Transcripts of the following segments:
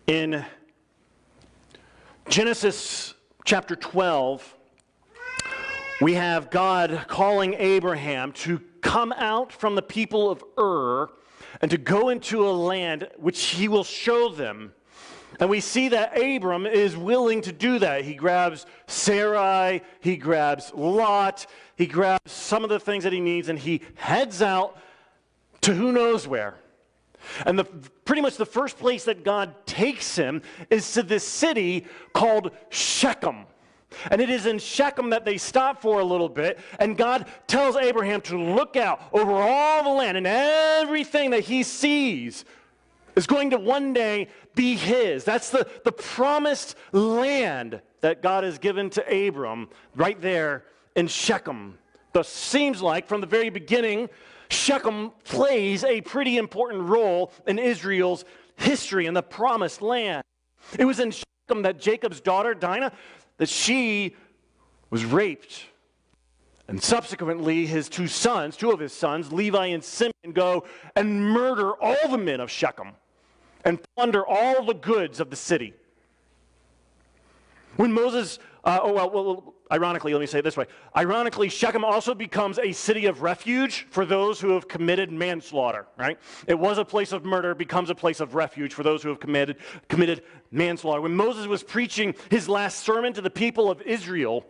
In Genesis chapter 12, we have God calling Abraham to come out from the people of Ur and to go into a land which he will show them. And we see that Abram is willing to do that. He grabs Sarai, he grabs Lot, he grabs some of the things that he needs, and he heads out to who knows where. And pretty much the first place that God takes him is to this city called Shechem. And it is in Shechem that they stop for a little bit, and God tells Abraham to look out over all the land, and everything that he sees is going to one day be his. That's the promised land that God has given to Abram right there in Shechem. Thus seems like from the very beginning, Shechem plays a pretty important role in Israel's history in the promised land. It was in Shechem that Jacob's daughter, Dinah, that she was raped. And subsequently, two of his sons, Levi and Simeon, go and murder all the men of Shechem and plunder all the goods of the city. When Moses, ironically, let me say it this way. Ironically, Shechem also becomes a city of refuge for those who have committed manslaughter, right? It was a place of murder, becomes a place of refuge for those who have committed manslaughter. When Moses was preaching his last sermon to the people of Israel,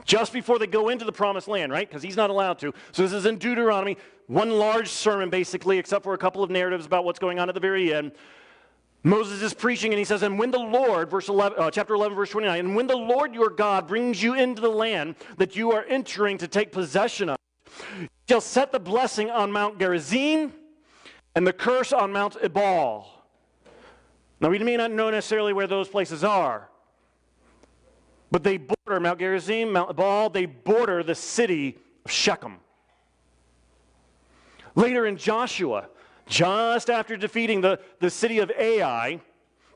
just before they go into the promised land, right? Because he's not allowed to. So this is in Deuteronomy, one large sermon basically, except for a couple of narratives about what's going on at the very end. Moses is preaching, and he says, and when the Lord, chapter 11, verse 29, and when the Lord your God brings you into the land that you are entering to take possession of, you shall set the blessing on Mount Gerizim and the curse on Mount Ebal. Now, we may not know necessarily where those places are, but they border Mount Gerizim, Mount Ebal, they border the city of Shechem. Later in Joshua, just after defeating the city of Ai,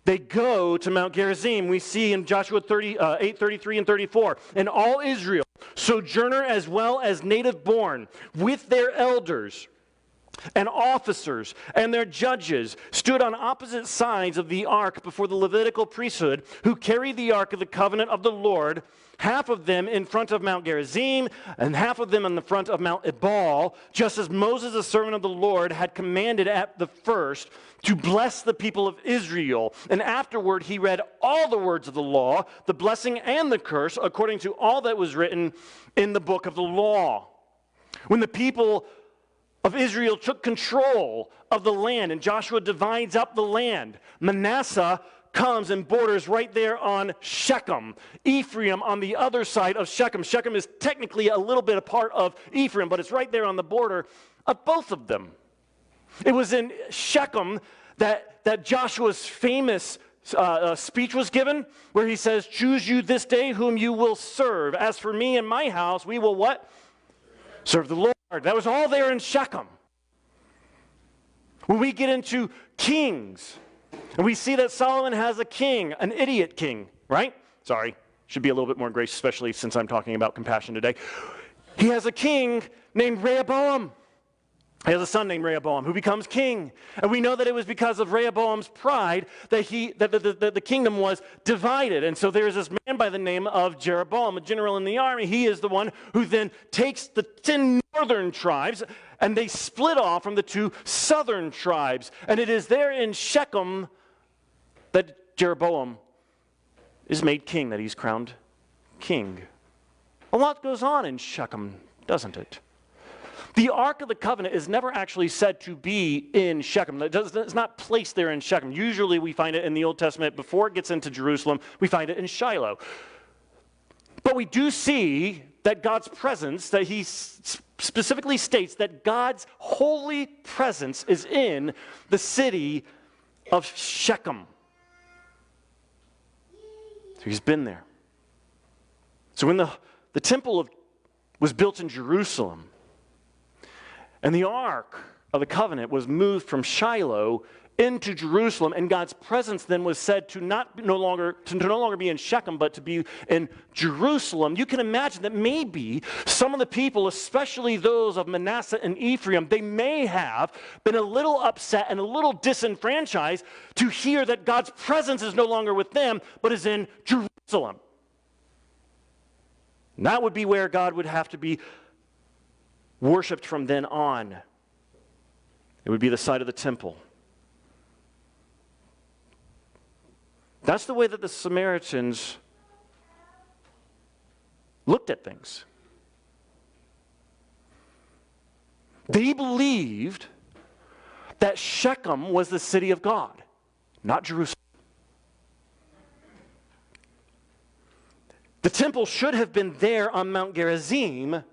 they go to Mount Gerizim. We see in Joshua 8:33 and 34, and all Israel, sojourner as well as native born, with their elders and officers and their judges, stood on opposite sides of the ark before the Levitical priesthood, who carried the ark of the covenant of the Lord, half of them in front of Mount Gerizim, and half of them in the front of Mount Ebal, just as Moses, the servant of the Lord, had commanded at the first to bless the people of Israel. And afterward he read all the words of the law, the blessing and the curse, according to all that was written in the book of the law. When the people of Israel took control of the land, and Joshua divides up the land, Manasseh comes and borders right there on Shechem. Ephraim on the other side of Shechem. Shechem is technically a little bit a part of Ephraim, but it's right there on the border of both of them. It was in Shechem that Joshua's famous speech was given, where he says, choose you this day whom you will serve. As for me and my house, we will what? Serve the Lord. That was all there in Shechem. When we get into Kings, and we see that Solomon has a king, an idiot king, right? Sorry, should be a little bit more gracious, especially since I'm talking about compassion today. He has a king named Rehoboam. He has a son named Rehoboam who becomes king. And we know that it was because of Rehoboam's pride that the kingdom was divided. And so there's this man by the name of Jeroboam, a general in the army. He is the one who then takes the 10 northern tribes and they split off from the 2 southern tribes. And it is there in Shechem that Jeroboam is made king, that he's crowned king. A lot goes on in Shechem, doesn't it? The Ark of the Covenant is never actually said to be in Shechem. It's not placed there in Shechem. Usually we find it in the Old Testament. Before it gets into Jerusalem, we find it in Shiloh. But we do see that God's presence, that he specifically states that God's holy presence is in the city of Shechem. So he's been there. So when the temple was built in Jerusalem, and the Ark of the Covenant was moved from Shiloh into Jerusalem, and God's presence then was said to no longer be in Shechem, but to be in Jerusalem. You can imagine that maybe some of the people, especially those of Manasseh and Ephraim, they may have been a little upset and a little disenfranchised to hear that God's presence is no longer with them, but is in Jerusalem. And that would be where God would have to be worshipped from then on. It would be the site of the temple. That's the way that the Samaritans looked at things. They believed that Shechem was the city of God, not Jerusalem. The temple should have been there on Mount Gerizim,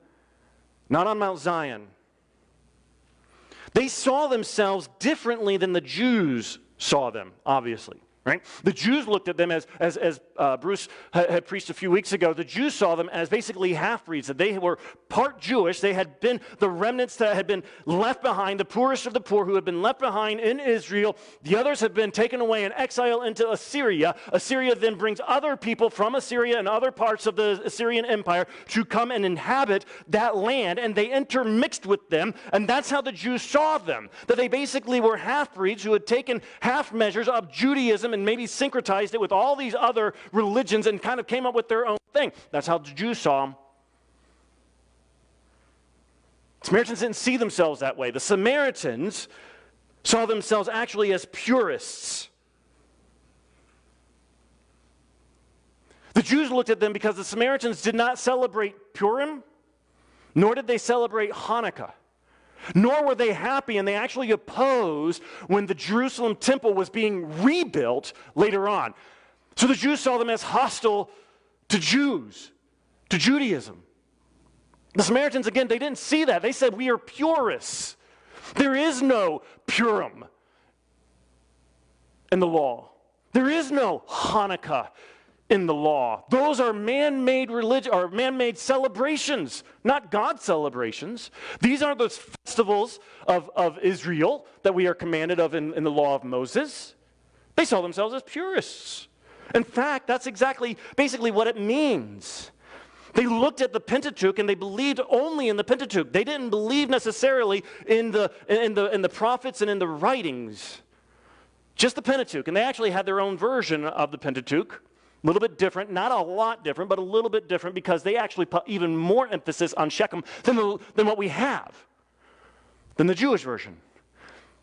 not on Mount Zion. They saw themselves differently than the Jews saw them, obviously. Right? The Jews looked at them as Bruce had preached a few weeks ago. The Jews saw them as basically half-breeds, that they were part Jewish. They had been the remnants that had been left behind, the poorest of the poor who had been left behind in Israel. The others had been taken away in exile into Assyria. Assyria then brings other people from Assyria and other parts of the Assyrian Empire to come and inhabit that land, and they intermixed with them, and that's how the Jews saw them, that they basically were half-breeds who had taken half measures of Judaism and maybe syncretized it with all these other religions and kind of came up with their own thing. That's how the Jews saw them. Samaritans didn't see themselves that way. The Samaritans saw themselves actually as purists. The Jews looked at them because the Samaritans did not celebrate Purim, nor did they celebrate Hanukkah. Nor were they happy, and they actually opposed when the Jerusalem temple was being rebuilt later on. So the Jews saw them as hostile to Jews, to Judaism. The Samaritans, again, they didn't see that. They said, we are purists. There is no Purim in the law. There is no Hanukkah in the law. Those are man-made religion or man-made celebrations, not God celebrations. These aren't those festivals of Israel that we are commanded of in the law of Moses. They saw themselves as purists. In fact, that's basically what it means. They looked at the Pentateuch and they believed only in the Pentateuch. They didn't believe necessarily in the prophets and in the writings. Just the Pentateuch. And they actually had their own version of the Pentateuch. A little bit different, not a lot different, but a little bit different because they actually put even more emphasis on Shechem than what we have, than the Jewish version.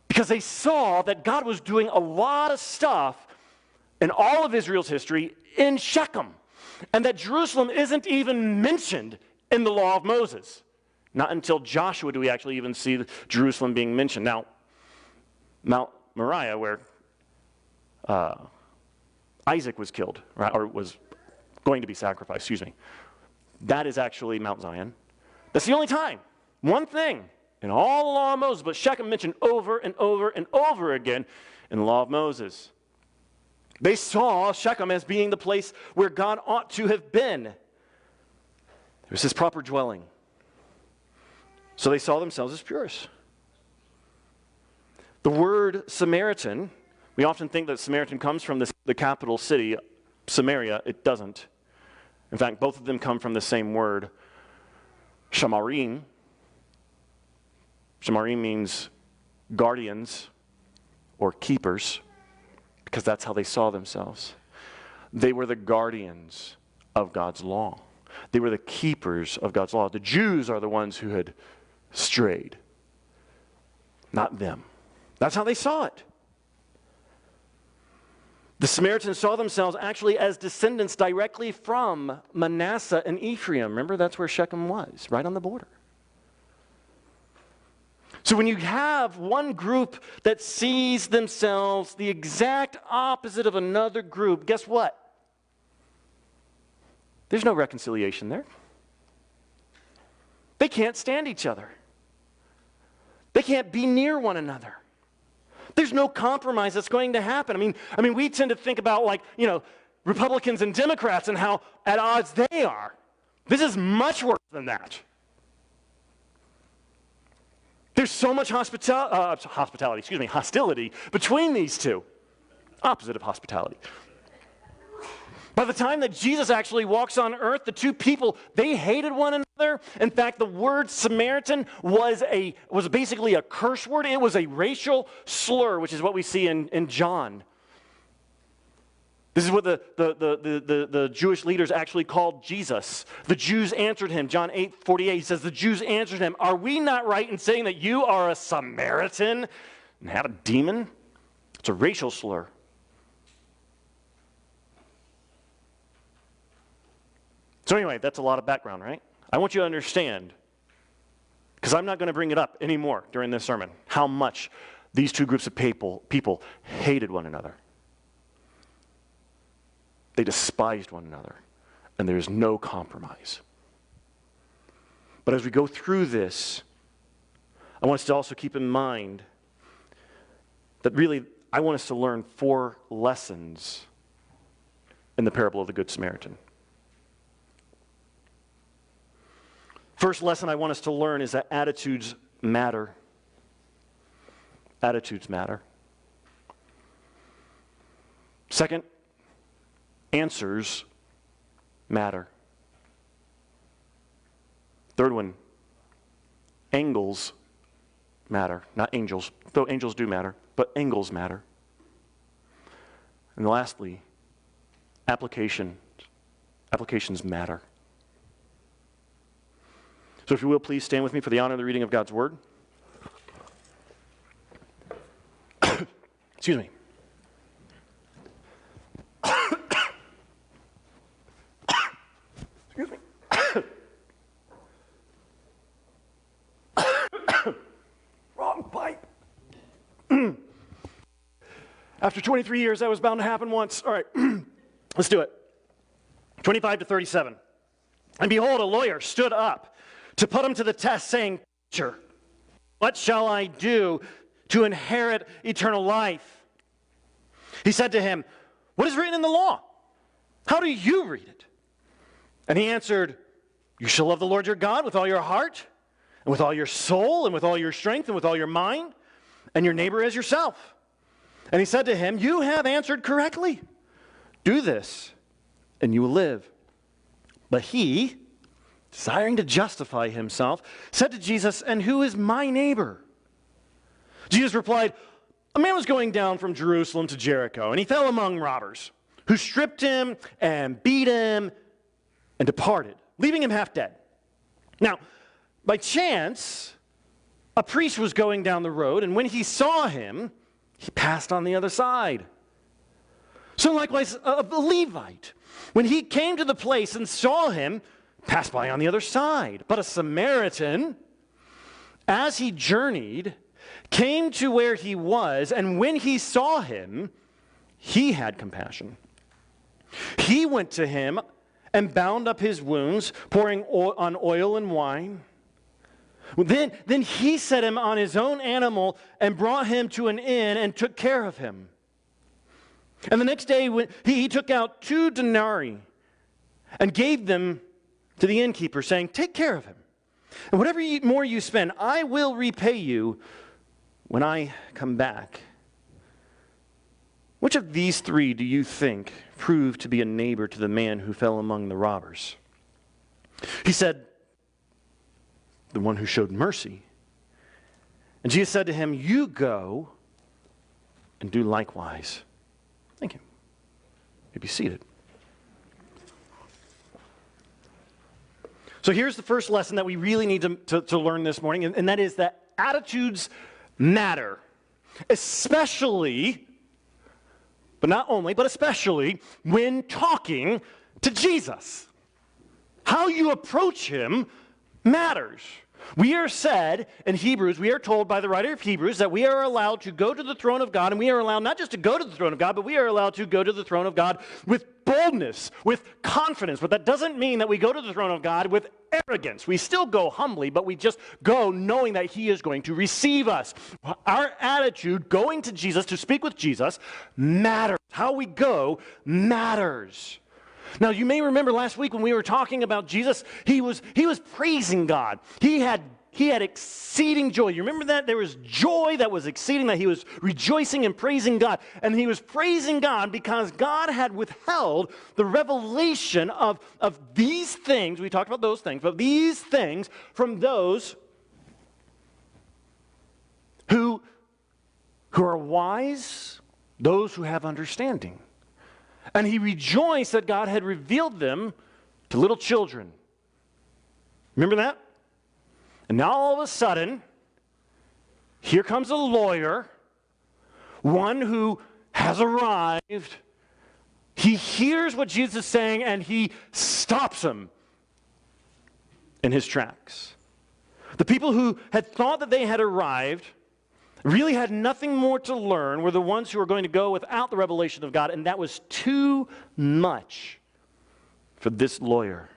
Because they saw that God was doing a lot of stuff in all of Israel's history in Shechem, and that Jerusalem isn't even mentioned in the law of Moses. Not until Joshua do we actually even see Jerusalem being mentioned. Now, Mount Moriah, where Isaac was killed, right, or was going to be sacrificed, that is actually Mount Zion. That's the only time, one thing in all the law of Moses, but Shechem mentioned over and over and over again in the law of Moses. They saw Shechem as being the place where God ought to have been. It was his proper dwelling. So they saw themselves as purists. The word Samaritan, we often think that Samaritan comes from the capital city, Samaria. It doesn't. In fact, both of them come from the same word, Shamarim. Shamarim means guardians or keepers, because that's how they saw themselves. They were the guardians of God's law. They were the keepers of God's law. The Jews are the ones who had strayed, not them. That's how they saw it. The Samaritans saw themselves actually as descendants directly from Manasseh and Ephraim. Remember, that's where Shechem was, right on the border. So when you have one group that sees themselves the exact opposite of another group, guess what? There's no reconciliation there. They can't stand each other. They can't be near one another. There's no compromise that's going to happen. I mean, we tend to think about Republicans and Democrats and how at odds they are. This is much worse than that. There's so much hostility between these two. Opposite of hospitality. By the time that Jesus actually walks on earth, the two people, they hated one another. In fact, the word Samaritan was basically a curse word. It was a racial slur, which is what we see in John. This is what the Jewish leaders actually called Jesus. The Jews answered him. John 8:48, he says, the Jews answered him, are we not right in saying that you are a Samaritan and have a demon? It's a racial slur. So anyway, that's a lot of background, right? I want you to understand, because I'm not going to bring it up anymore during this sermon, how much these two groups of people hated one another. They despised one another, and there is no compromise. But as we go through this, I want us to also keep in mind that really I want us to learn 4 lessons in the parable of the Good Samaritan. First lesson I want us to learn is that attitudes matter. Attitudes matter. Second, answers matter. Third one, angles matter. Not angels, though angels do matter, but angles matter. And lastly, applications matter. So if you will, please stand with me for the honor of the reading of God's Word. Excuse me. Excuse me. Wrong pipe. After 23 years, that was bound to happen once. All right, let's do it. 25 to 37. And behold, a lawyer stood up to put him to the test, saying, Teacher, what shall I do to inherit eternal life? He said to him, what is written in the law? How do you read it? And he answered, you shall love the Lord your God with all your heart, and with all your soul, and with all your strength, and with all your mind, and your neighbor as yourself. And he said to him, you have answered correctly. Do this, and you will live. But he, desiring to justify himself, said to Jesus, and who is my neighbor? Jesus replied, a man was going down from Jerusalem to Jericho, and he fell among robbers, who stripped him and beat him and departed, leaving him half dead. Now, by chance, a priest was going down the road, and when he saw him, he passed on the other side. So likewise, a Levite, when he came to the place and saw him, passed by on the other side. But a Samaritan, as he journeyed, came to where he was, and when he saw him, he had compassion. He went to him and bound up his wounds, pouring on oil and wine. Then he set him on his own animal and brought him to an inn and took care of him. And the next day he took out 2 denarii and gave them to the innkeeper, saying, take care of him. And whatever more you spend, I will repay you when I come back. Which of these 3 do you think proved to be a neighbor to the man who fell among the robbers? He said, the one who showed mercy. And Jesus said to him, you go and do likewise. Thank you. You may be seated. So here's the first lesson that we really need to learn this morning, and that is that attitudes matter, especially, but not only, but especially when talking to Jesus. How you approach him matters. We are said in Hebrews, we are told by the writer of Hebrews that we are allowed to go to the throne of God, and we are allowed not just to go to the throne of God, but we are allowed to go to the throne of God with boldness, with confidence. But that doesn't mean that we go to the throne of God with arrogance. We still go humbly, but we just go knowing that he is going to receive us. Our attitude going to Jesus, to speak with Jesus, matters. How we go matters. Now, you may remember last week when we were talking about Jesus, he was praising God. He had he had exceeding joy. You remember that? There was joy that was exceeding, that he was rejoicing and praising God. And he was praising God because God had withheld the revelation of these things. We talked about those things, but these things from those who are wise, those who have understanding. And he rejoiced that God had revealed them to little children. Remember that? And now all of a sudden, here comes a lawyer, one who has arrived. He hears what Jesus is saying and he stops him in his tracks. The people who had thought that they had arrived really had nothing more to learn were the ones who were going to go without the revelation of God, and that was too much for this lawyer.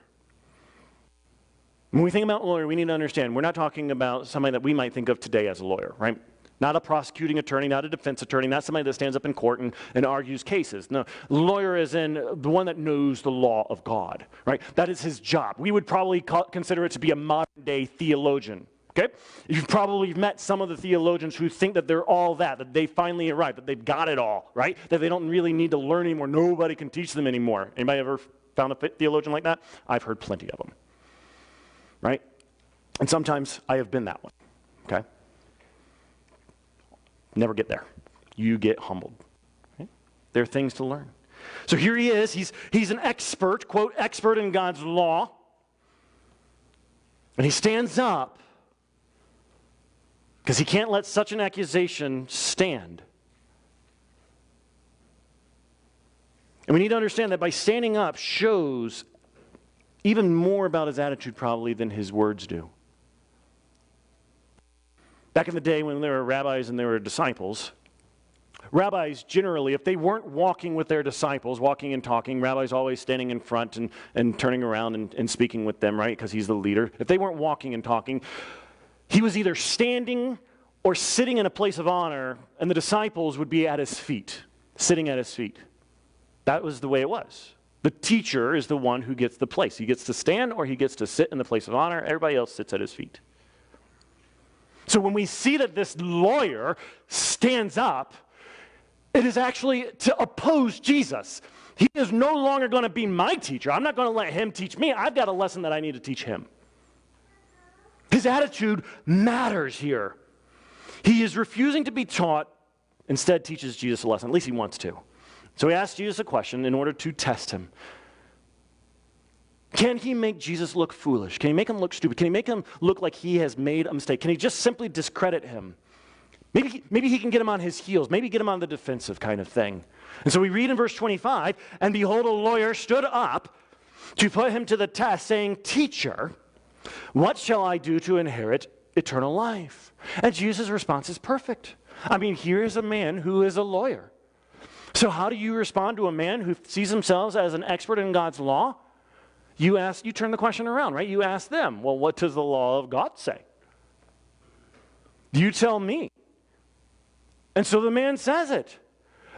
When we think about lawyer, we need to understand we're not talking about somebody that we might think of today as a lawyer, right? Not a prosecuting attorney, not a defense attorney, not somebody that stands up in court and argues cases. No, lawyer is in the one that knows the law of God, right? That is his job. We would probably consider it to be a modern-day theologian. Okay? You've probably met some of the theologians who think that they're all that they finally arrived, that they've got it all, right? That they don't really need to learn anymore. Nobody can teach them anymore. Anybody ever found a theologian like that? I've heard plenty of them, right? And sometimes I have been that one, okay? Never get there. You get humbled. Okay? There are things to learn. So here he is. He's an expert, quote, expert in God's law. And he stands up because he can't let such an accusation stand. And we need to understand that by standing up shows even more about his attitude probably than his words do. Back in the day when there were rabbis and there were disciples, rabbis generally, if they weren't walking with their disciples, walking and talking, rabbis always standing in front and turning around and speaking with them, right, because he's the leader. If they weren't walking and talking, he was either standing or sitting in a place of honor, and the disciples would be at his feet, sitting at his feet. That was the way it was. The teacher is the one who gets the place. He gets to stand or he gets to sit in the place of honor. Everybody else sits at his feet. So when we see that this lawyer stands up, it is actually to oppose Jesus. He is no longer going to be my teacher. I'm not going to let him teach me. I've got a lesson that I need to teach him. His attitude matters here. He is refusing to be taught, instead teaches Jesus a lesson. At least he wants to. So he asks Jesus a question in order to test him. Can he make Jesus look foolish? Can he make him look stupid? Can he make him look like he has made a mistake? Can he just simply discredit him? Maybe he can get him on his heels. Maybe get him on the defensive kind of thing. And so we read in verse 25, and behold, a lawyer stood up to put him to the test, saying, Teacher, what shall I do to inherit eternal life? And Jesus' response is perfect. I mean, here's a man who is a lawyer. So how do you respond to a man who sees himself as an expert in God's law? You turn the question around, right? You ask them, well, what does the law of God say? You tell me. And so the man says it.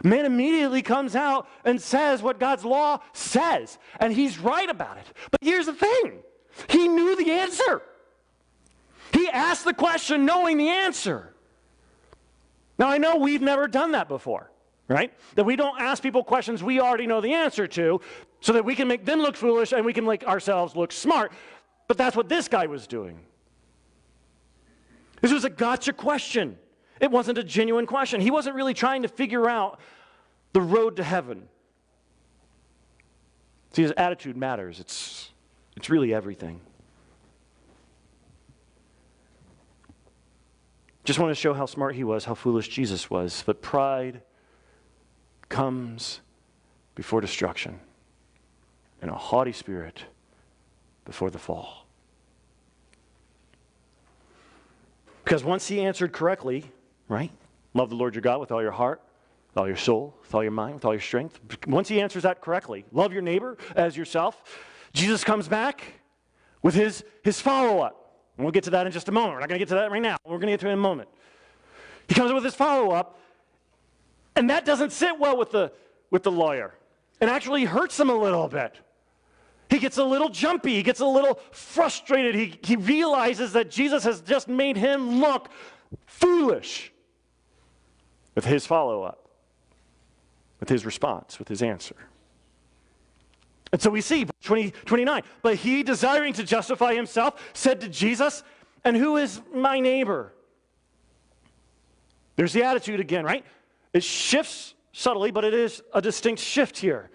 Man immediately comes out and says what God's law says. And he's right about it. But here's the thing. He knew the answer. He asked the question knowing the answer. Now, I know we've never done that before, right? That we don't ask people questions we already know the answer to so that we can make them look foolish and we can make ourselves look smart. But that's what this guy was doing. This was a gotcha question. It wasn't a genuine question. He wasn't really trying to figure out the road to heaven. See, his attitude matters. It's really everything. Just want to show how smart he was, how foolish Jesus was. But pride comes before destruction, and a haughty spirit before the fall. Because once he answered correctly, right? Love the Lord your God with all your heart, with all your soul, with all your mind, with all your strength. Once he answers that correctly, love your neighbor as yourself, Jesus comes back with his follow-up. And we'll get to that in just a moment. We're not going to get to that right now. We're going to get to it in a moment. He comes up with his follow-up, and that doesn't sit well with the lawyer. It actually hurts him a little bit. He gets a little jumpy. He gets a little frustrated. He realizes that Jesus has just made him look foolish with his follow-up, with his response, with his answer. And so we see, 29, but he, desiring to justify himself, said to Jesus, and who is my neighbor? There's the attitude again, right? It shifts subtly, but it is a distinct shift here.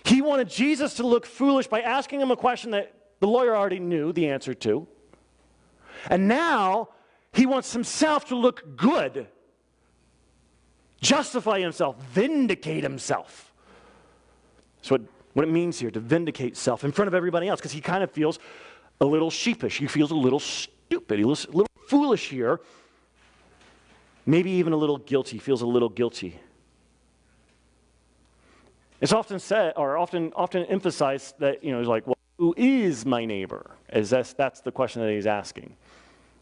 He wanted Jesus to look foolish by asking him a question that the lawyer already knew the answer to. And now he wants himself to look good, justify himself, vindicate himself. That's what it means here, to vindicate self in front of everybody else, because he kind of feels a little sheepish. He feels a little stupid. He feels a little foolish here. Maybe even a little guilty. He feels a little guilty. It's often said, or often emphasized that, it's like, well, who is my neighbor? As that's the question that he's asking.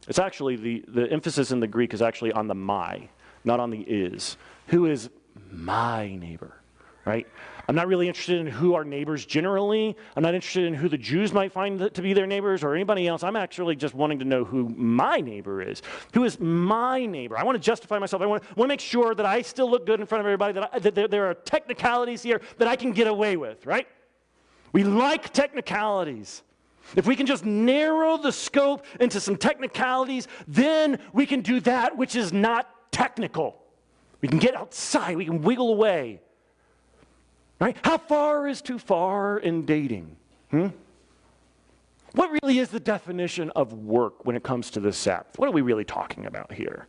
It's actually, the emphasis in the Greek is actually on the my, not on the is. Who is my neighbor, right? I'm not really interested in who are neighbors generally. I'm not interested in who the Jews might find to be their neighbors or anybody else. I'm actually just wanting to know who my neighbor is. Who is my neighbor? I want to justify myself. I want to make sure that I still look good in front of everybody, that there are technicalities here that I can get away with, right? We like technicalities. If we can just narrow the scope into some technicalities, then we can do that which is not technical. We can get outside. We can wiggle away. Right? How far is too far in dating? What really is the definition of work when it comes to the Sabbath? What are we really talking about here?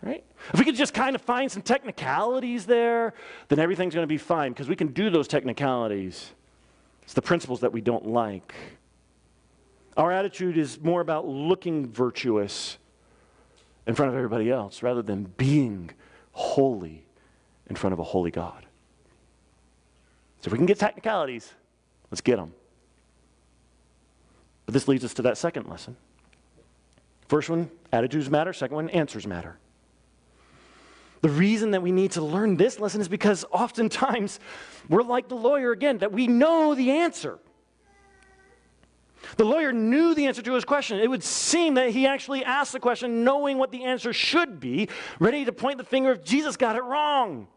Right? If we could just kind of find some technicalities there, then everything's going to be fine, because we can do those technicalities. It's the principles that we don't like. Our attitude is more about looking virtuous in front of everybody else rather than being holy in front of a holy God. So if we can get technicalities, let's get them. But this leads us to that second lesson. First one, attitudes matter. Second one, answers matter. The reason that we need to learn this lesson is because oftentimes we're like the lawyer again, that we know the answer. The lawyer knew the answer to his question. It would seem that he actually asked the question knowing what the answer should be, ready to point the finger if Jesus got it wrong.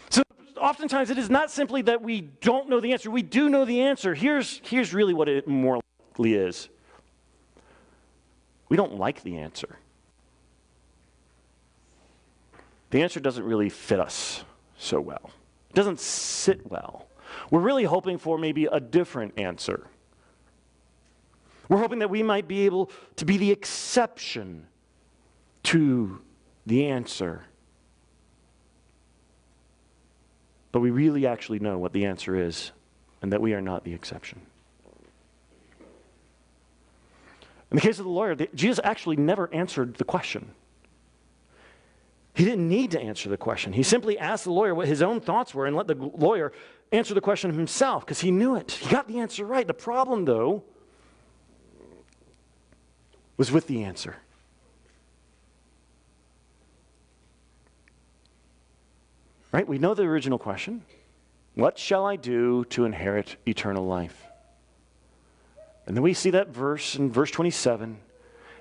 So oftentimes it is not simply that we don't know the answer. We do know the answer. Here's really what it more likely is. We don't like the answer. The answer doesn't really fit us so well. It doesn't sit well. We're really hoping for maybe a different answer. We're hoping that we might be able to be the exception to the answer. But we really actually know what the answer is, and that we are not the exception. In the case of the lawyer, Jesus actually never answered the question. He didn't need to answer the question. He simply asked the lawyer what his own thoughts were and let the lawyer answer the question himself because he knew it. He got the answer right. The problem, though, was with the answer. Right? We know the original question. What shall I do to inherit eternal life? And then we see that verse in verse 27.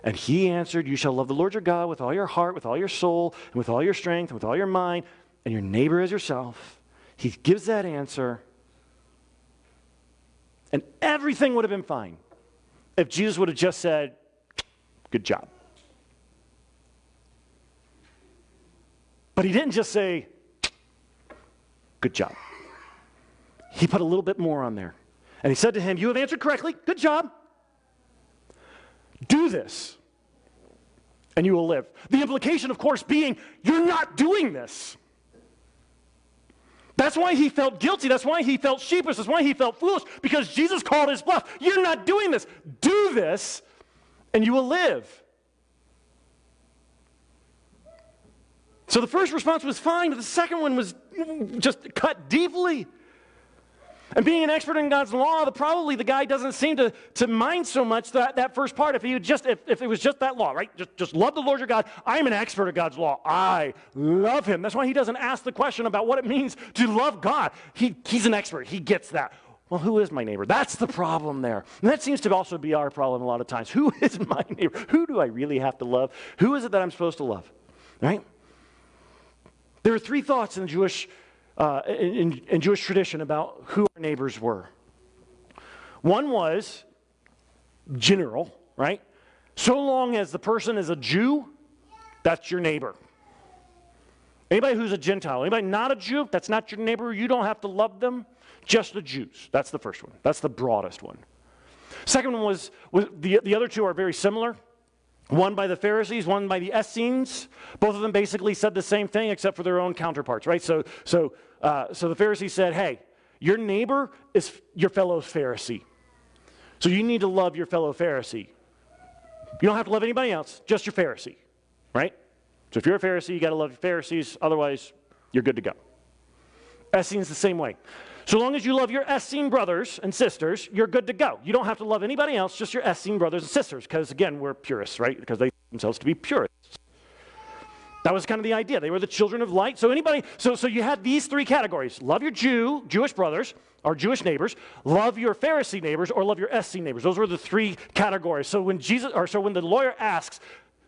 And he answered, you shall love the Lord your God with all your heart, with all your soul, and with all your strength, and with all your mind, and your neighbor as yourself. He gives that answer. And everything would have been fine if Jesus would have just said, good job. But he didn't just say, good job. He put a little bit more on there. And he said to him, you have answered correctly. Good job. Do this, and you will live. The implication, of course, being, you're not doing this. That's why he felt guilty. That's why he felt sheepish. That's why he felt foolish, because Jesus called his bluff. You're not doing this. Do this, and you will live. So the first response was fine, but the second one was just cut deeply. And being an expert in God's law, probably the guy doesn't seem to mind so much that first part. If it was just that law, right? Just love the Lord your God. I'm an expert at God's law. I love him. That's why he doesn't ask the question about what it means to love God. He's an expert. He gets that. Well, who is my neighbor? That's the problem there. And that seems to also be our problem a lot of times. Who is my neighbor? Who do I really have to love? Who is it that I'm supposed to love? Right? There are three thoughts in Jewish tradition about who our neighbors were. One was general, right? So long as the person is a Jew, that's your neighbor. Anybody who's a Gentile, anybody not a Jew, that's not your neighbor. You don't have to love them. Just the Jews. That's the first one. That's the broadest one. Second one was the other two are very similar. One by the Pharisees, one by the Essenes. Both of them basically said the same thing except for their own counterparts, right? So the Pharisees said, hey, your neighbor is your fellow Pharisee. So you need to love your fellow Pharisee. You don't have to love anybody else, just your Pharisee, right? So if you're a Pharisee, you got to love your Pharisees. Otherwise, you're good to go. Essenes the same way. So long as you love your Essene brothers and sisters, you're good to go. You don't have to love anybody else, just your Essene brothers and sisters, because again, we're purists, right? Because they themselves to be purists. That was kind of the idea. They were the children of light. So you had these three categories. Love your Jewish brothers, or Jewish neighbors. Love your Pharisee neighbors, or love your Essene neighbors. Those were the three categories. So when the lawyer asks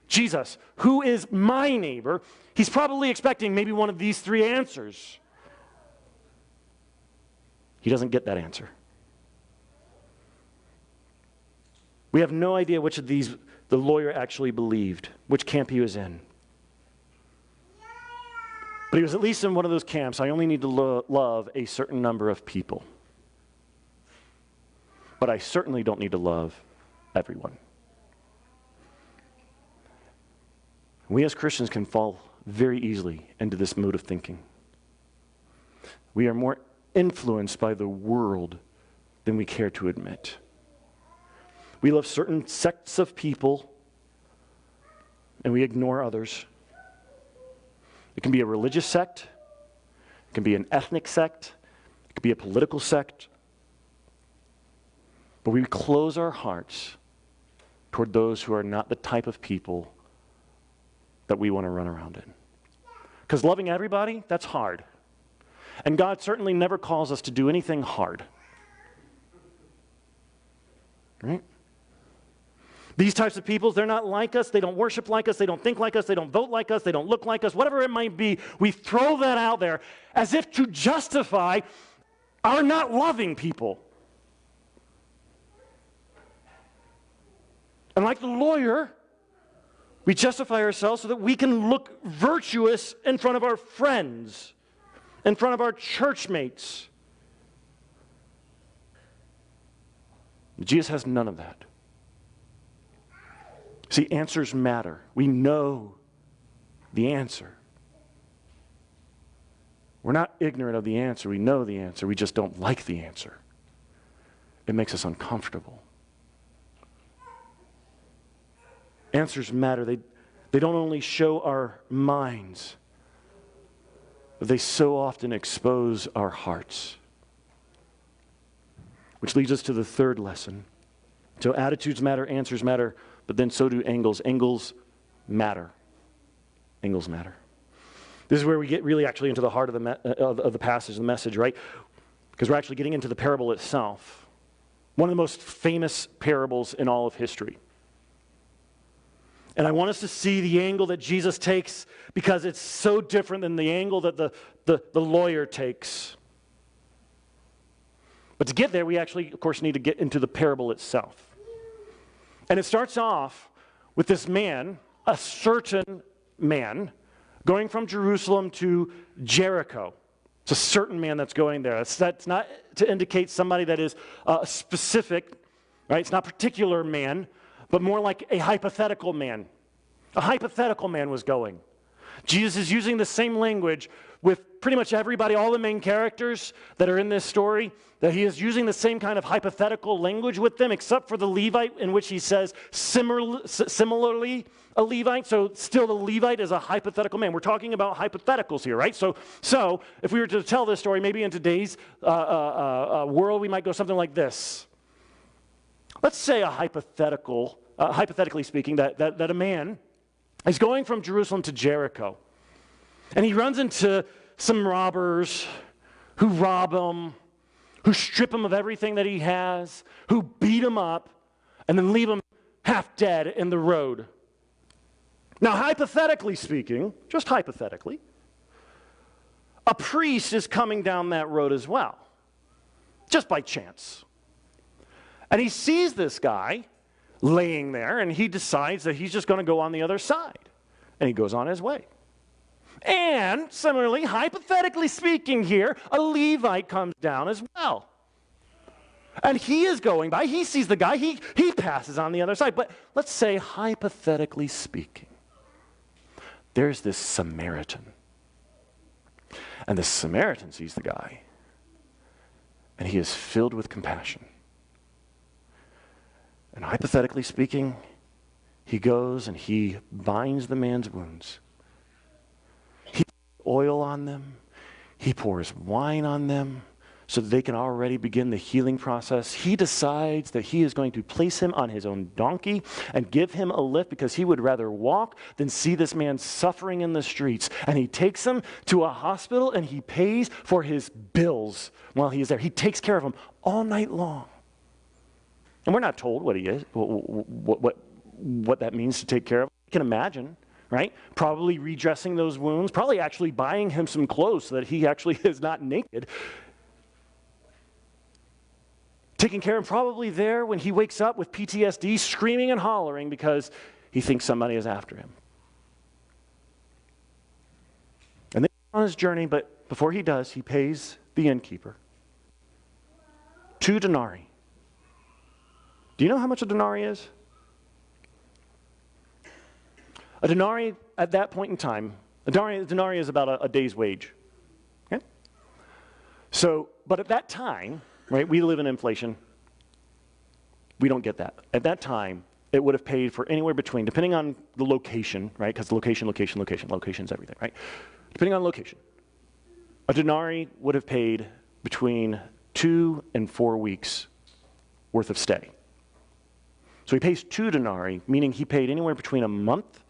Jesus, who is my neighbor, he's probably expecting maybe one of these three answers. He doesn't get that answer. We have no idea which of these the lawyer actually believed, which camp he was in. But he was at least in one of those camps. I only need to love a certain number of people. But I certainly don't need to love everyone. We as Christians can fall very easily into this mode of thinking. We are more influenced by the world than we care to admit. We love certain sects of people and we ignore others. It can be a religious sect, it can be an ethnic sect, it could be a political sect. But we close our hearts toward those who are not the type of people that we want to run around in. Because loving everybody, that's hard. And God certainly never calls us to do anything hard. Right? These types of people, they're not like us, they don't worship like us, they don't think like us, they don't vote like us, they don't look like us, whatever it might be, we throw that out there as if to justify our not loving people. And like the lawyer, we justify ourselves so that we can look virtuous in front of our friends, in front of our church mates. Jesus has none of that. See, answers matter. We know the answer. We're not ignorant of the answer. We know the answer. We just don't like the answer. It makes us uncomfortable. Answers matter. They don't only show our minds, but they so often expose our hearts. Which leads us to the third lesson. So attitudes matter, answers matter, but then so do angles. Angles matter. Angles matter. This is where we get really actually into the heart of the passage, the message, right? Because we're actually getting into the parable itself. One of the most famous parables in all of history. And I want us to see the angle that Jesus takes because it's so different than the angle that the lawyer takes. But to get there, we actually, of course, need to get into the parable itself. And it starts off with this man, a certain man, going from Jerusalem to Jericho. It's a certain man that's going there. That's not to indicate somebody that is specific, right? It's not a particular man, but more like a hypothetical man. A hypothetical man was going. Jesus is using the same language with pretty much everybody, all the main characters that are in this story, that he is using the same kind of hypothetical language with them, except for the Levite, in which he says similarly a Levite. So still the Levite is a hypothetical man. We're talking about hypotheticals here, right? So if we were to tell this story, maybe in today's world, we might go something like this. Let's say hypothetically speaking, that a man is going from Jerusalem to Jericho. And he runs into some robbers who rob him, who strip him of everything that he has, who beat him up, and then leave him half dead in the road. Now, hypothetically speaking, just hypothetically, a priest is coming down that road as well, just by chance. And he sees this guy laying there, and he decides that he's just going to go on the other side. And he goes on his way. And similarly, hypothetically speaking here, a Levite comes down as well. And he is going by, he sees the guy, he passes on the other side. But let's say, hypothetically speaking, there's this Samaritan. And the Samaritan sees the guy, and he is filled with compassion. And hypothetically speaking, he goes and he binds the man's wounds. He pours oil on them. He pours wine on them so that they can already begin the healing process. He decides that he is going to place him on his own donkey and give him a lift because he would rather walk than see this man suffering in the streets. And he takes him to a hospital and he pays for his bills while he is there. He takes care of him all night long. And we're not told what he is, what that means to take care of. You can imagine, right? Probably redressing those wounds, probably actually buying him some clothes so that he actually is not naked. Taking care of him, probably there when he wakes up with PTSD, screaming and hollering because he thinks somebody is after him. And then on his journey, but before he does, he pays the innkeeper 2 denarii. Do you know how much a denarii is? A denarii at that point in time, a denarii is about a day's wage. Okay? So, but at that time, right, we live in inflation. We don't get that. At that time, it would have paid for anywhere between, depending on the location, right, because location is everything, right? Depending on location, a denarii would have paid between 2 and 4 weeks worth of stay. So he pays 2 denarii, meaning he paid anywhere between a month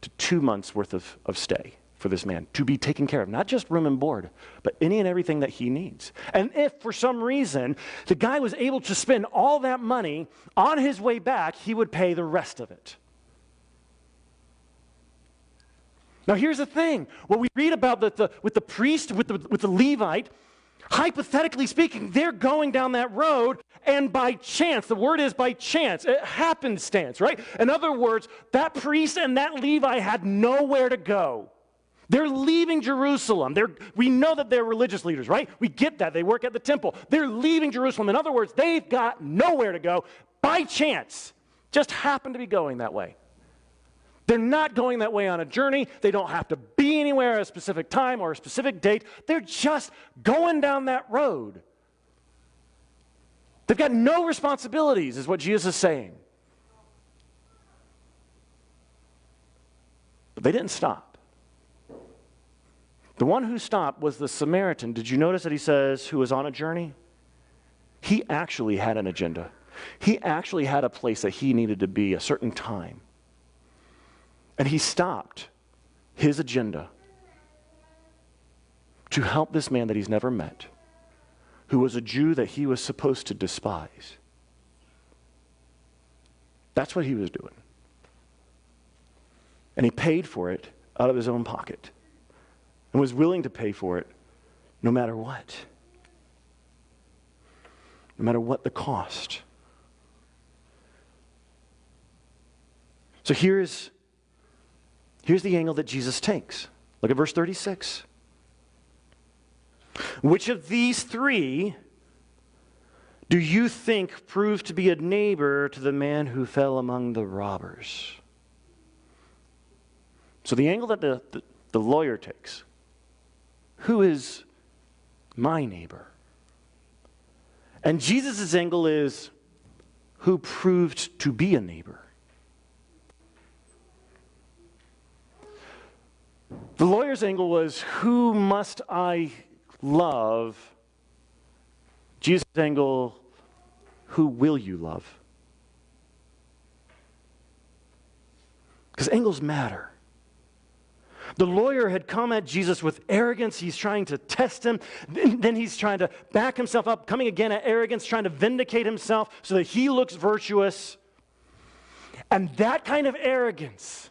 to 2 months worth of stay for this man to be taken care of. Not just room and board, but any and everything that he needs. And if for some reason the guy was able to spend all that money on his way back, he would pay the rest of it. Now here's the thing. What we read about with the priest, with the Levite, hypothetically speaking, they're going down that road, and by chance, the word is by chance, it happenstance, right? In other words, that priest and that Levi had nowhere to go. They're leaving Jerusalem. We know that they're religious leaders, right? We get that. They work at the temple. They're leaving Jerusalem. In other words, they've got nowhere to go by chance. Just happen to be going that way. They're not going that way on a journey. They don't have to be anywhere at a specific time or a specific date. They're just going down that road. They've got no responsibilities, is what Jesus is saying. But they didn't stop. The one who stopped was the Samaritan. Did you notice that he says, who was on a journey? He actually had an agenda. He actually had a place that he needed to be, a certain time. And he stopped his agenda to help this man that he's never met, who was a Jew that he was supposed to despise. That's what he was doing. And he paid for it out of his own pocket and was willing to pay for it no matter what. No matter what the cost. So here's the angle that Jesus takes. Look at verse 36. Which of these 3 do you think proved to be a neighbor to the man who fell among the robbers? So the angle that the lawyer takes, who is my neighbor? And Jesus' angle is, who proved to be a neighbor? The lawyer's angle was, who must I love? Jesus' angle, who will you love? Because angles matter. The lawyer had come at Jesus with arrogance. He's trying to test him. Then he's trying to back himself up, coming again at arrogance, trying to vindicate himself so that he looks virtuous. And that kind of arrogance,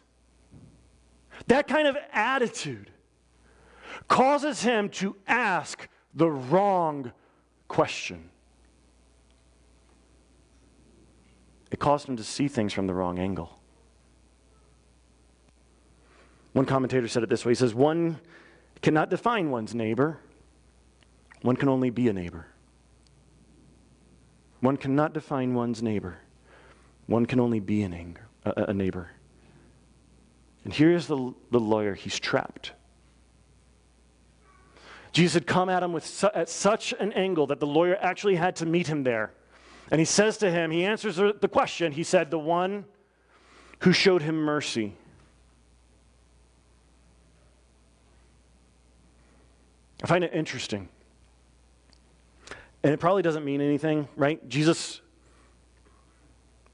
that kind of attitude causes him to ask the wrong question. It caused him to see things from the wrong angle. One commentator said it this way. He says, one cannot define one's neighbor. One can only be a neighbor. One cannot define one's neighbor. One can only be a neighbor. And here's the lawyer. He's trapped. Jesus had come at him at such an angle that the lawyer actually had to meet him there. And he says to him, he answers the question. He said, the one who showed him mercy. I find it interesting. And it probably doesn't mean anything, right? Jesus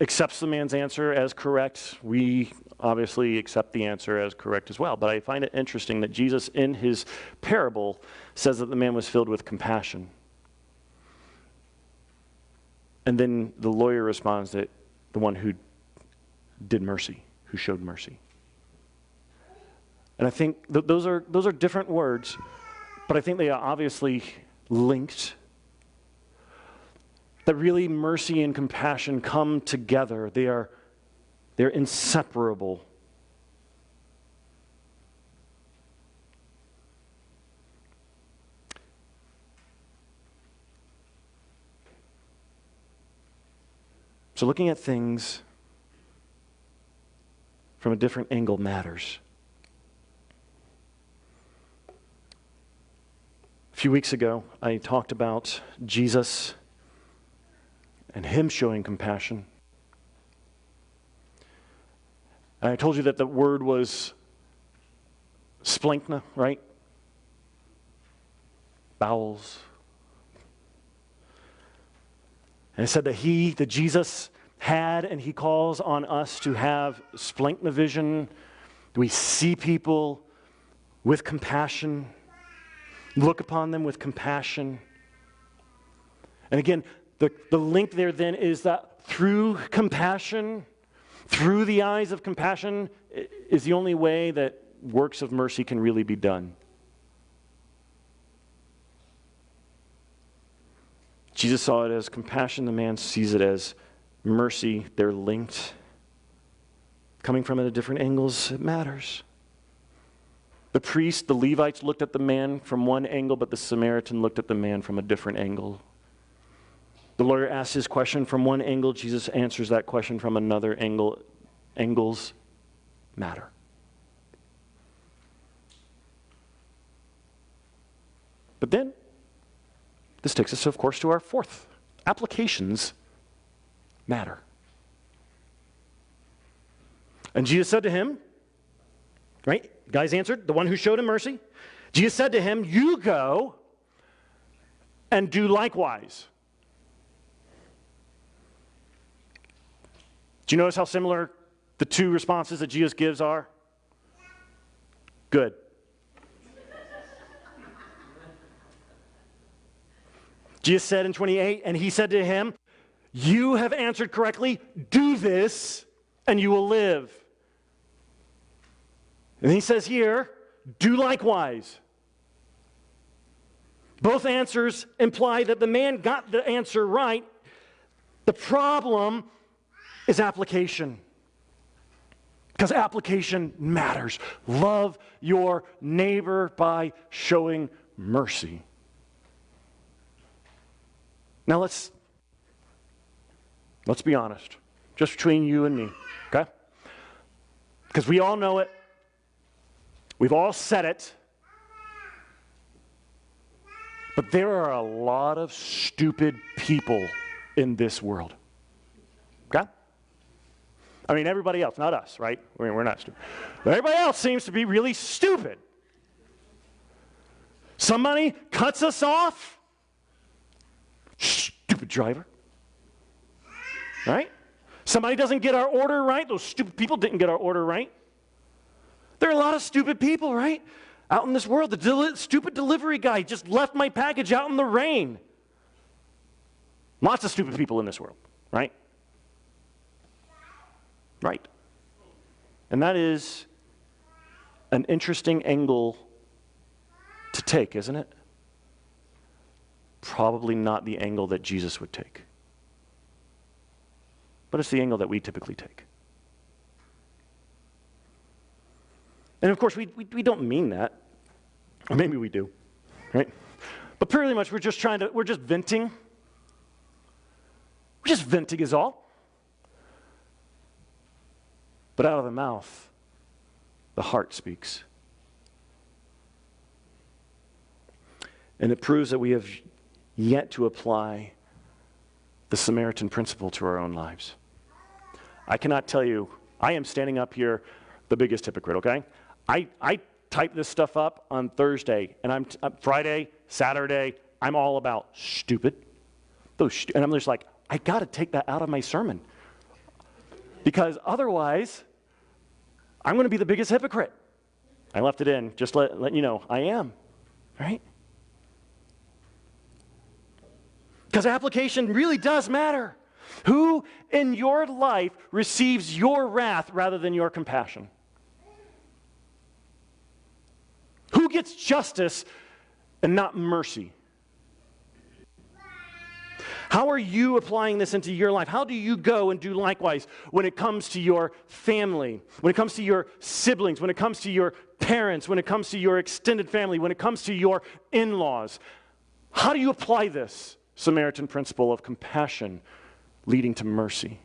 accepts the man's answer as correct. We obviously accept the answer as correct as well. But I find it interesting that Jesus, in his parable, says that the man was filled with compassion. And then the lawyer responds that the one who did mercy, who showed mercy. And I think those are different words, but I think they are obviously linked. That really mercy and compassion come together. They're inseparable. So looking at things from a different angle matters. A few weeks ago, I talked about Jesus and him showing compassion. And I told you that the word was splankna, right? Bowels. And I said that Jesus had, and he calls on us to have splankna vision. We see people with compassion, look upon them with compassion. And again, the link there then is that through compassion, through the eyes of compassion, is the only way that works of mercy can really be done. Jesus saw it as compassion. The man sees it as mercy. They're linked. Coming from it at different angles, it matters. The priest, the Levites looked at the man from one angle, but the Samaritan looked at the man from a different angle. The lawyer asks his question from one angle. Jesus answers that question from another angle. Angles matter. But then, this takes us, of course, to our fourth. Applications matter. And Jesus said to him, right? Guys answered, the one who showed him mercy. Jesus said to him, you go and do likewise. Do you notice how similar the two responses that Jesus gives are? Good. Jesus said in 28, and he said to him, you have answered correctly, do this, and you will live. And he says here, do likewise. Both answers imply that the man got the answer right. The problem is application. Because application matters. Love your neighbor by showing mercy. Now let's be honest, just between you and me, okay? Because we all know it. We've all said it. But there are a lot of stupid people in this world. Okay? I mean, everybody else, not us, right? We're not stupid. But everybody else seems to be really stupid. Somebody cuts us off. Stupid driver. Right? Somebody doesn't get our order right. Those stupid people didn't get our order right. There are a lot of stupid people, right? Out in this world. The stupid delivery guy just left my package out in the rain. Lots of stupid people in this world, right? Right. And that is an interesting angle to take, isn't it? Probably not the angle that Jesus would take. But it's the angle that we typically take. And of course, we don't mean that. Or maybe we do, right? But pretty much we're just venting. We're just venting is all. But out of the mouth, the heart speaks. And it proves that we have yet to apply the Samaritan principle to our own lives. I cannot tell you, I am standing up here the biggest hypocrite, okay? I type this stuff up on Thursday, and I'm Friday, Saturday, I'm all about stupid. And I'm just like, I got to take that out of my sermon. Because otherwise, I'm going to be the biggest hypocrite. I left it in, just let you know, I am, right? Because application really does matter. Who in your life receives your wrath rather than your compassion? Who gets justice and not mercy? How are you applying this into your life? How do you go and do likewise when it comes to your family, when it comes to your siblings, when it comes to your parents, when it comes to your extended family, when it comes to your in-laws? How do you apply this Samaritan principle of compassion leading to mercy?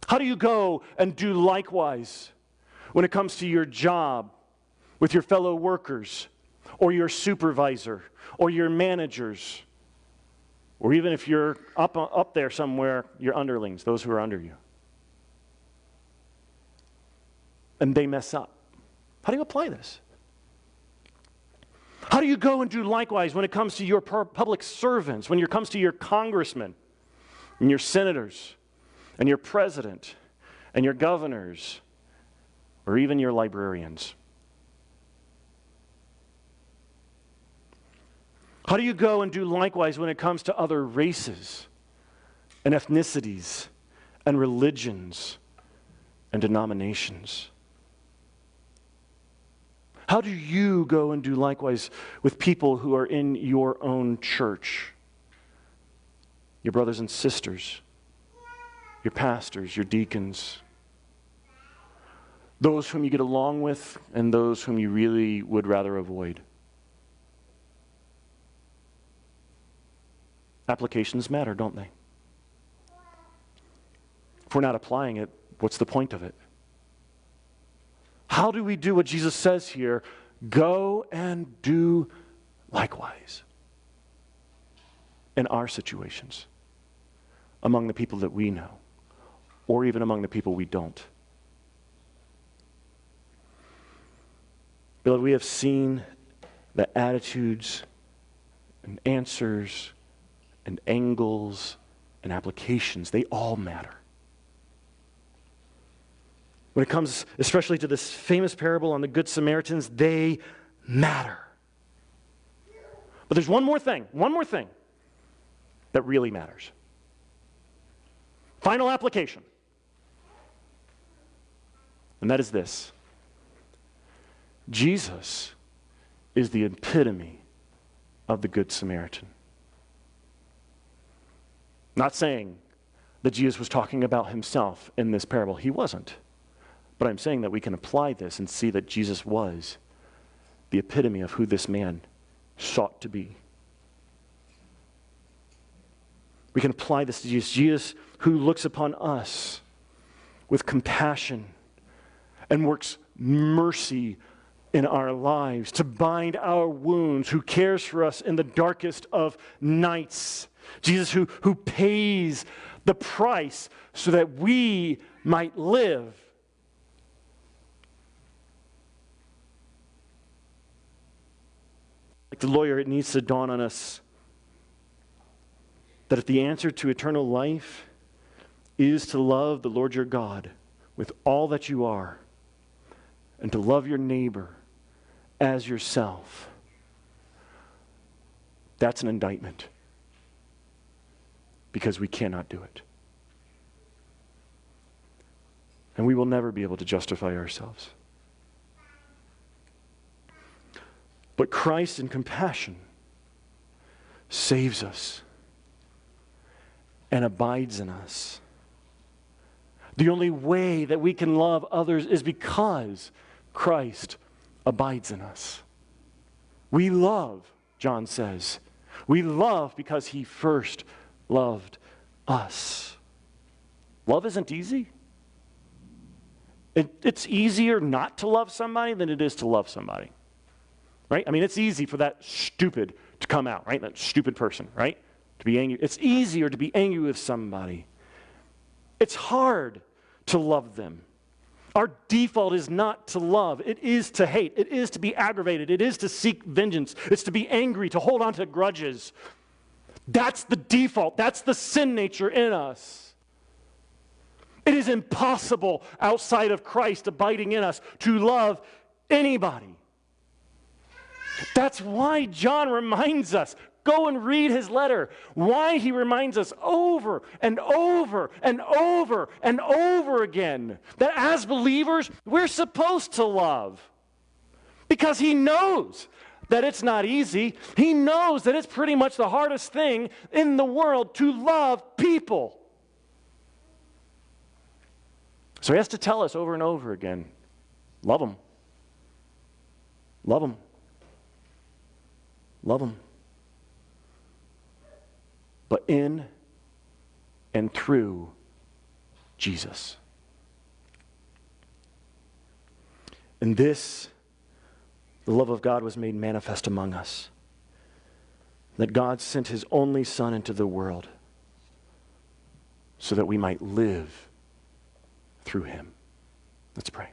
How do you go and do likewise when it comes to your job, with your fellow workers, or your supervisor, or your managers, or even if you're up there somewhere, your underlings, those who are under you? And they mess up. How do you apply this? How do you go and do likewise when it comes to your public servants, when it comes to your congressmen, and your senators, and your president, and your governors, or even your librarians? How do you go and do likewise when it comes to other races and ethnicities and religions and denominations? How do you go and do likewise with people who are in your own church? Your brothers and sisters, your pastors, your deacons, those whom you get along with and those whom you really would rather avoid. Applications matter, don't they? If we're not applying it, what's the point of it? How do we do what Jesus says here? Go and do likewise in our situations, among the people that we know, or even among the people we don't. Beloved, we have seen that attitudes and answers and angles and applications, they all matter. When it comes especially to this famous parable on the Good Samaritans, they matter. But there's one more thing that really matters. Final application. And that is this. Jesus is the epitome of the Good Samaritan. Not saying that Jesus was talking about himself in this parable. He wasn't. But I'm saying that we can apply this and see that Jesus was the epitome of who this man sought to be. We can apply this to Jesus. Jesus who looks upon us with compassion and works mercy in our lives, to bind our wounds, who cares for us in the darkest of nights. Jesus who pays the price so that we might live. Like the lawyer, it needs to dawn on us that if the answer to eternal life is to love the Lord your God with all that you are, and to love your neighbor as yourself, that's an indictment. Because we cannot do it. And we will never be able to justify ourselves. But Christ in compassion saves us and abides in us. The only way that we can love others is because Christ abides in us. We love, John says. We love because he first loved us. Love isn't easy. It's easier not to love somebody than it is to love somebody. Right? I mean, it's easy for that stupid to come out, right? That stupid person, right? To be angry. It's easier to be angry with somebody. It's hard to love them. Our default is not to love. It is to hate. It is to be aggravated. It is to seek vengeance. It's to be angry, to hold on to grudges. That's the default. That's the sin nature in us. It is impossible outside of Christ abiding in us to love anybody. That's why John reminds us. Go and read his letter. Why he reminds us over and over and over and over again that as believers, we're supposed to love. Because he knows that it's not easy. He knows that it's pretty much the hardest thing in the world to love people. So he has to tell us over and over again, love them. Love them. Love them. But in and through Jesus. And this, the love of God was made manifest among us. That God sent his only Son into the world so that we might live through him. Let's pray.